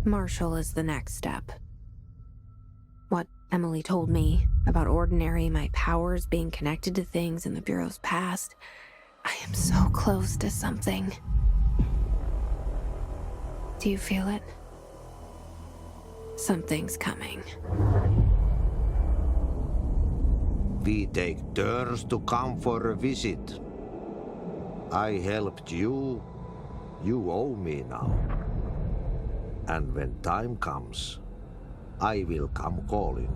Marshall is the next step. What Emily told me about Ordinary, my powers being connected to things in the Bureau's past, I am so close to something. Do you feel it? Something's coming. We take turns to come for a visit. I helped you. You owe me now. And when time comes, I will come calling.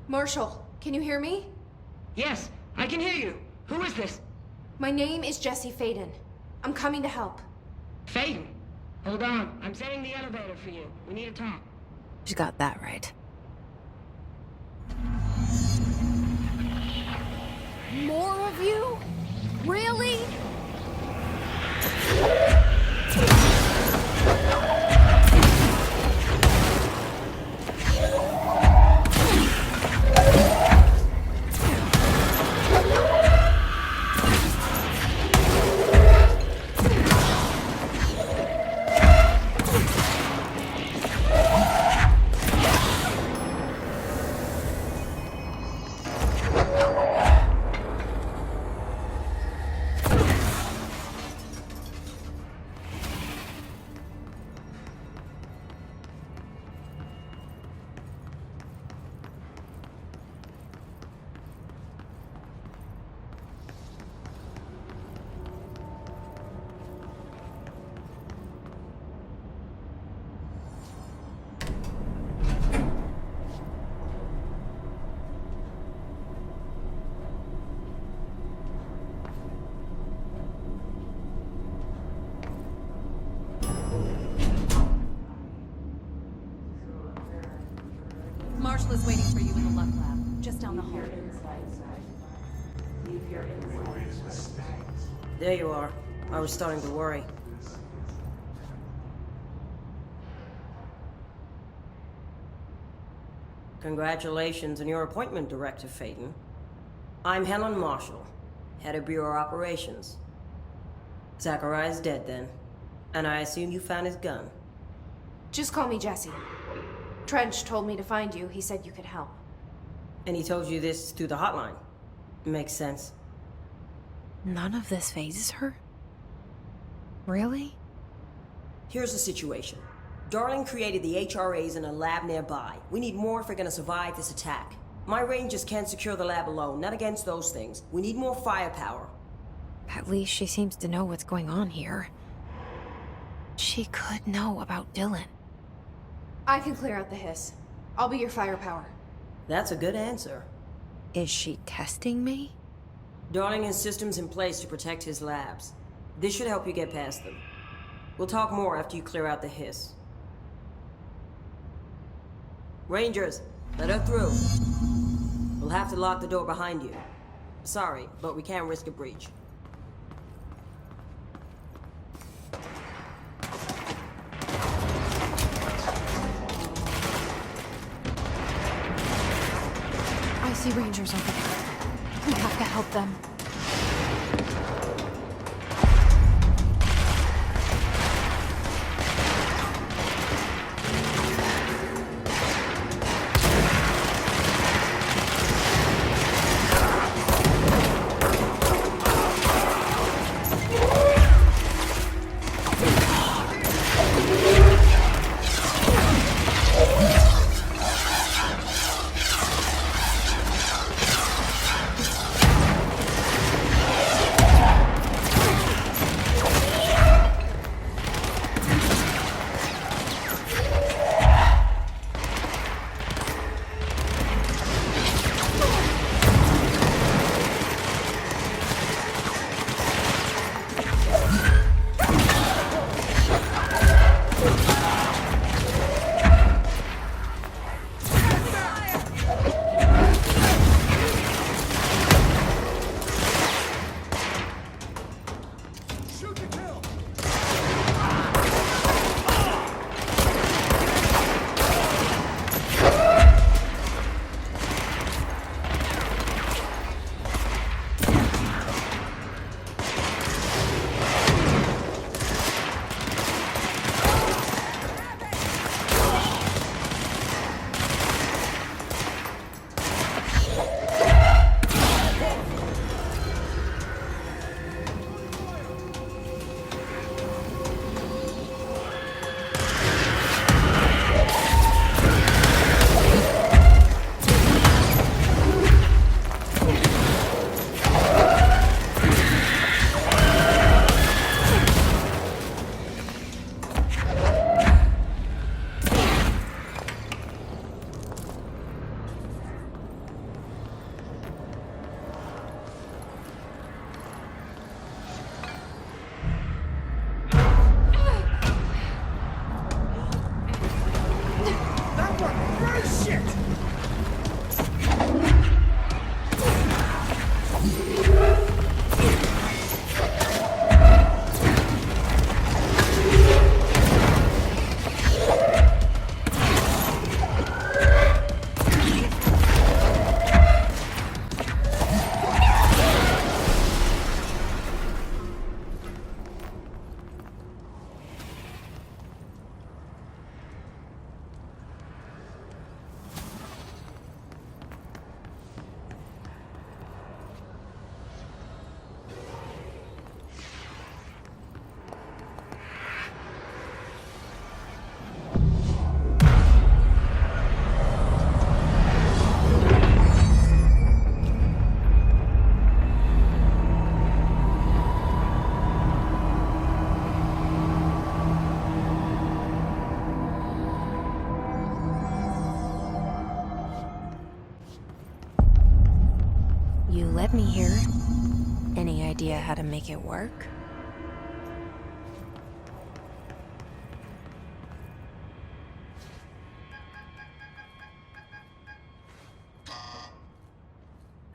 Marshall, can you hear me? Yes, I can hear you. Who is this? My name is Jesse Faden. I'm coming to help. Faden? Hold on. I'm setting the elevator for you. We need to talk. She got that right. More of you? Really? Marshall is waiting for you in the left lab, just down the hall. There you are. I was starting to worry. Congratulations on your appointment, Director Faden. I'm Helen Marshall, head of Bureau Operations. Zachariah's dead then, and I assume you found his gun. Just call me Jesse. Trench told me to find you. He said you could help. And he told you this through the hotline. Makes sense. None of this phases her? Really? Here's the situation. Darling created the HRAs in a lab nearby. We need more if we're gonna survive this attack. My rangers can't secure the lab alone, not against those things. We need more firepower. At least she seems to know what's going on here. She could know about Dylan. I can clear out the hiss. I'll be your firepower. That's a good answer. Is she testing me? Darling has systems in place to protect his labs. This should help you get past them. We'll talk more after you clear out the hiss. Rangers, let her through. We'll have to lock the door behind you. Sorry, but we can't risk a breach. I see Rangers over there. We have to help them. you led me here. Any idea how to make it work?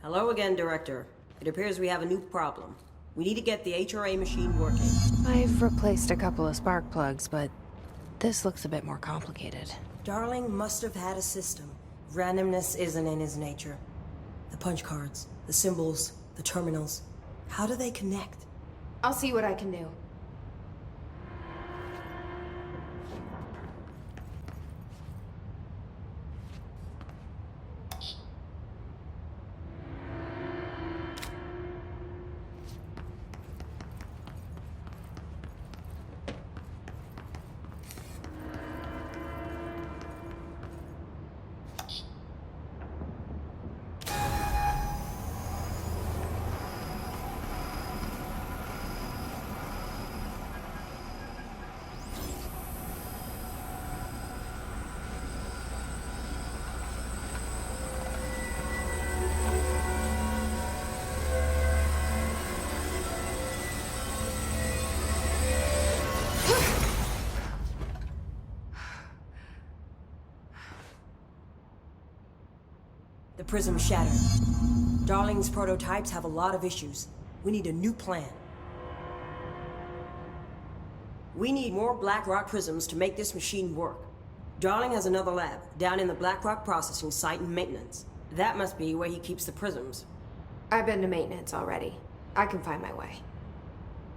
Hello again, Director. It appears we have a new problem. We need to get the HRA machine working. I've replaced a couple of spark plugs, but this looks a bit more complicated. Darling must have had a system. Randomness isn't in his nature. The punch cards, the symbols, the terminals. How do they connect? I'll see what I can do. The prism shattered. Darling's prototypes have a lot of issues. We need a new plan. We need more Black Rock prisms to make this machine work. Darling has another lab, down in the Black Rock processing site in maintenance. That must be where he keeps the prisms. I've been to maintenance already. I can find my way.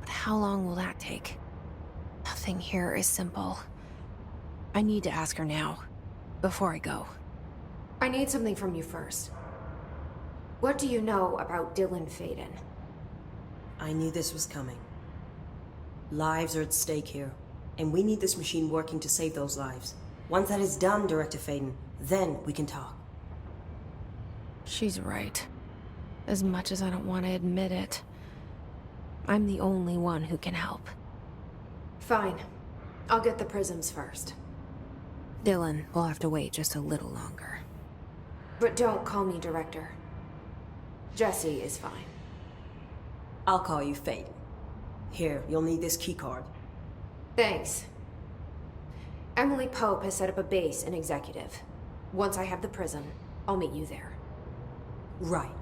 But how long will that take? Nothing here is simple. I need to ask her now, before I go. I need something from you first. What do you know about Dylan Faden? I knew this was coming. Lives are at stake here, and we need this machine working to save those lives. Once that is done, Director Faden, then we can talk. She's right. As much as I don't want to admit it, I'm the only one who can help. Fine. I'll get the prisms first. Dylan will have to wait just a little longer. But don't call me Director. Jesse is fine. I'll call you Faden. Here, you'll need this keycard. Thanks. Emily Pope has set up a base in Executive. Once I have the prism, I'll meet you there. Right.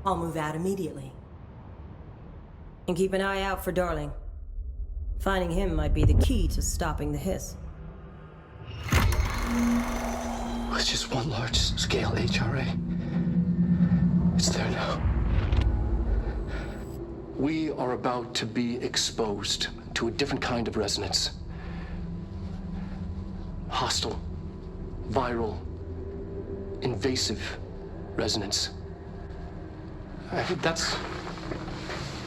I'll move out immediately. And keep an eye out for Darling. Finding him might be the key to stopping the hiss. It's just one large-scale HRA. It's there now. We are about to be exposed to a different kind of resonance. Hostile, viral, invasive resonance. I think that's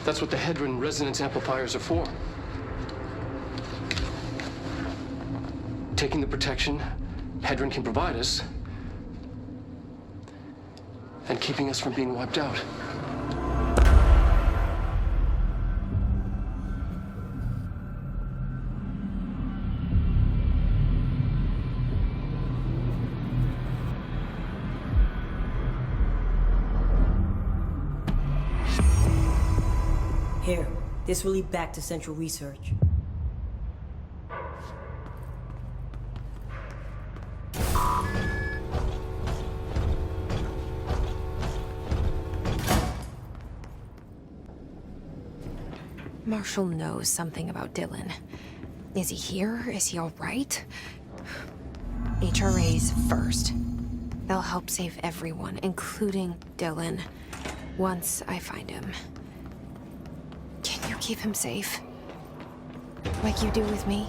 what the Hedron resonance amplifiers are for. Taking the protection Hedron can provide us, and keeping us from being wiped out. Here, this will lead back to Central Research. Marshall knows something about Dylan. Is he here? Is he all right? HRAs first. They'll help save everyone, including Dylan, once I find him. Can you keep him safe? Like you do with me?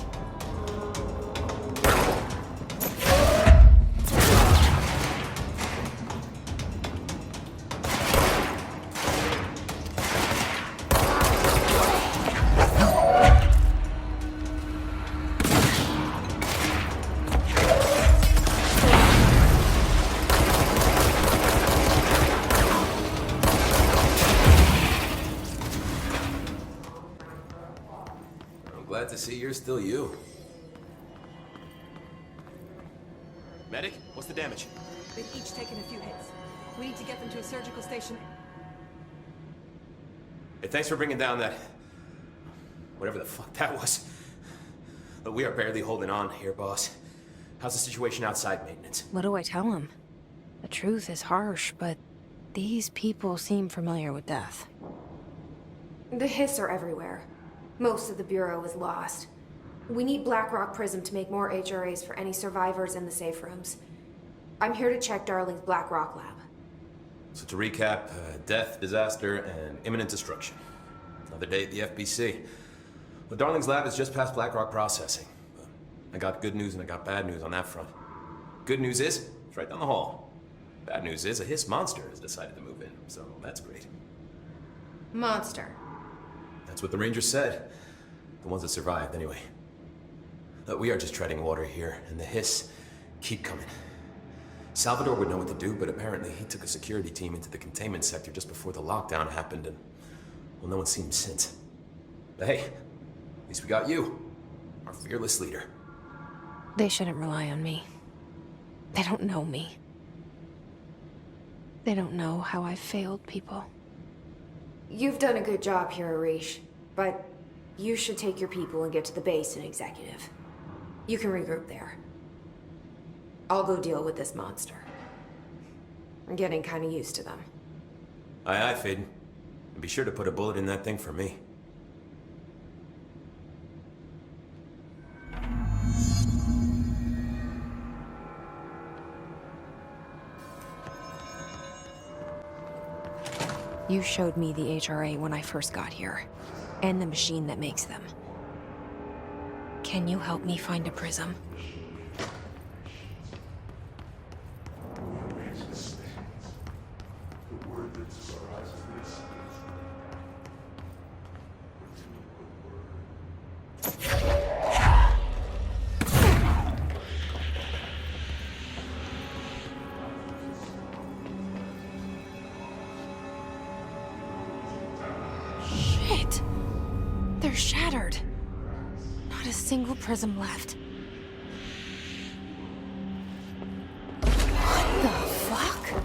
Glad to see you're still you. Medic, what's the damage? They've each taken a few hits. We need to get them to a surgical station. Hey, thanks for bringing down that... whatever the fuck that was. But we are barely holding on here, boss. How's the situation outside maintenance? What do I tell him? The truth is harsh, but these people seem familiar with death. The hiss are everywhere. Most of the Bureau is lost. We need Blackrock Prism to make more HRAs for any survivors in the safe rooms. I'm here to check Darling's Blackrock lab. So to recap, death, disaster, and imminent destruction. Another day at the FBC. Well, Darling's lab is just past Blackrock processing. I got good news and I got bad news on that front. Good news is, it's right down the hall. Bad news is, a hiss monster has decided to move in, so that's great. Monster. That's what the Rangers said. The ones that survived, anyway. We are just treading water here, and the hiss keep coming. Salvador would know what to do, but apparently he took a security team into the containment sector just before the lockdown happened, and, well, no one's seen him since. But hey, at least we got you, our fearless leader. They shouldn't rely on me. They don't know me. They don't know how I've failed people. You've done a good job here, Arish, but you should take your people and get to the base in Executive. You can regroup there. I'll go deal with this monster. I'm getting kind of used to them. Aye, aye, Faden. And be sure to put a bullet in that thing for me. You showed me the HRA when I first got here, and the machine that makes them. Can you help me find a prism? Shit! They're shattered. Not a single prism left. What the fuck?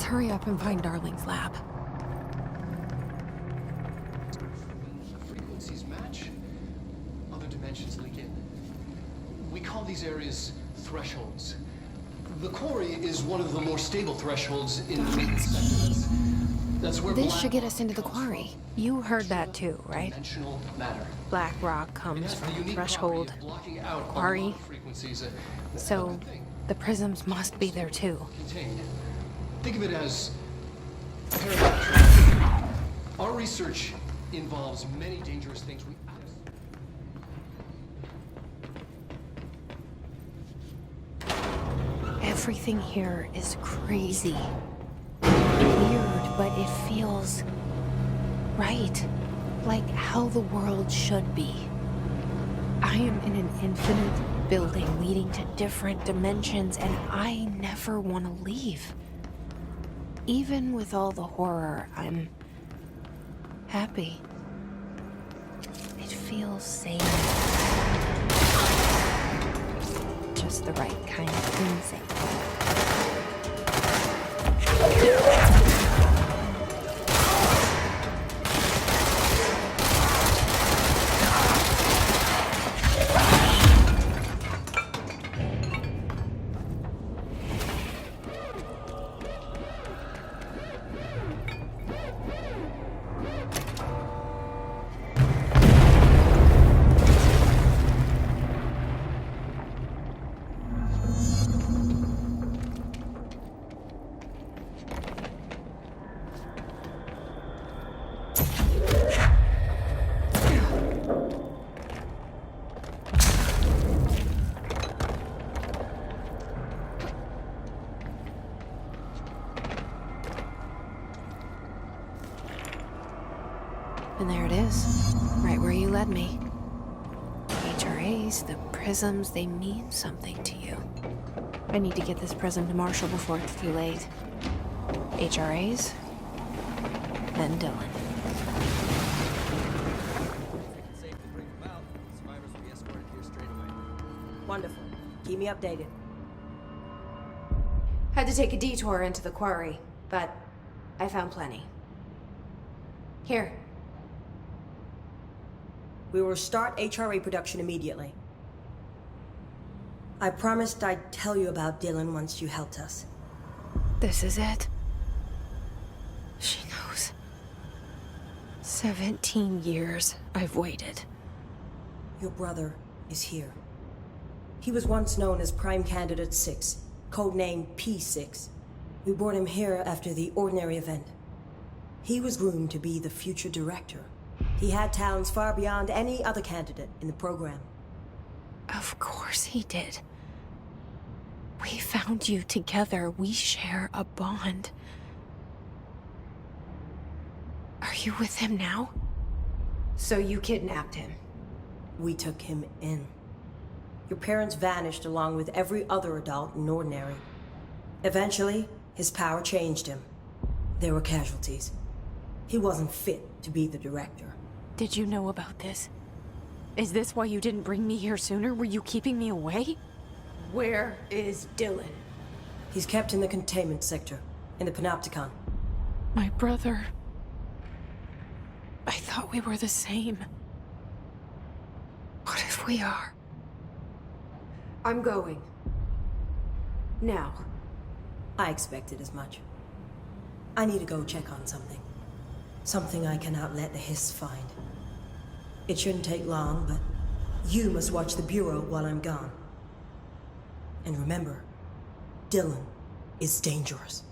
Hurry up and find Darling's lab. Frequencies match. Other dimensions leak in. We call these areas thresholds. The quarry is one of the more stable thresholds in the maintenance sector. That's where This should get us into the quarry. You heard that too, right? dimensional matter. Black rock comes It has the from unique threshold, property of blocking out a quarry. lot of frequencies. So the prisms must be there too. Contained. Think of it as paradox. Our research involves many dangerous things. Everything here is crazy. Weird, but it feels right. Like how the world should be. I am in an infinite building leading to different dimensions, and I never want to leave. Even with all the horror, I'm happy. It feels sane. Just the right kind of insane. And there it is, right where you led me. HRAs, the prisms, they mean something to you. I need to get this prism to Marshall before it's too late. HRAs, then Dylan. Wonderful. Keep me updated. Had to take a detour into the quarry, but I found plenty. Here. We will start HRA production immediately. I promised I'd tell you about Dylan once you helped us. This is it. She knows. 17 years I've waited. Your brother is here. He was once known as Prime Candidate 6, codenamed P6. We brought him here after the Ordinary event. He was groomed to be the future director. He had talents far beyond any other candidate in the program. Of course he did. We found you together. We share a bond. Are you with him now? So you kidnapped him. We took him in. Your parents vanished along with every other adult in Ordinary. Eventually, his power changed him. There were casualties. He wasn't fit to be the director. Did you know about this? Is this why you didn't bring me here sooner? Were you keeping me away? Where is Dylan? He's kept in the containment sector, in the Panopticon. My brother. I thought we were the same. What if we are? I'm going. Now. I expected as much. I need to go check on something. Something I cannot let the Hiss find. It shouldn't take long, but you must watch the Bureau while I'm gone. And remember, Dylan is dangerous.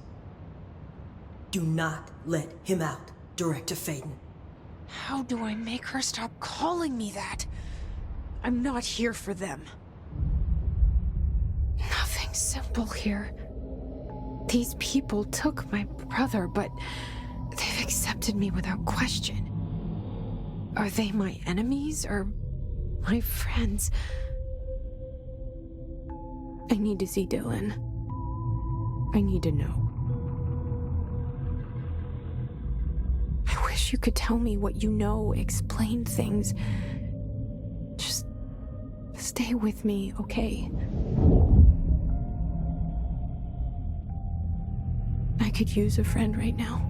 Do not let him out, Director Faden. How do I make her stop calling me that? I'm not here for them. Nothing simple here. These people took my brother, but they've accepted me without question. Are they my enemies or my friends? I need to see Dylan. I need to know. I wish you could tell me what you know, explain things. Just stay with me, okay? I could use a friend right now.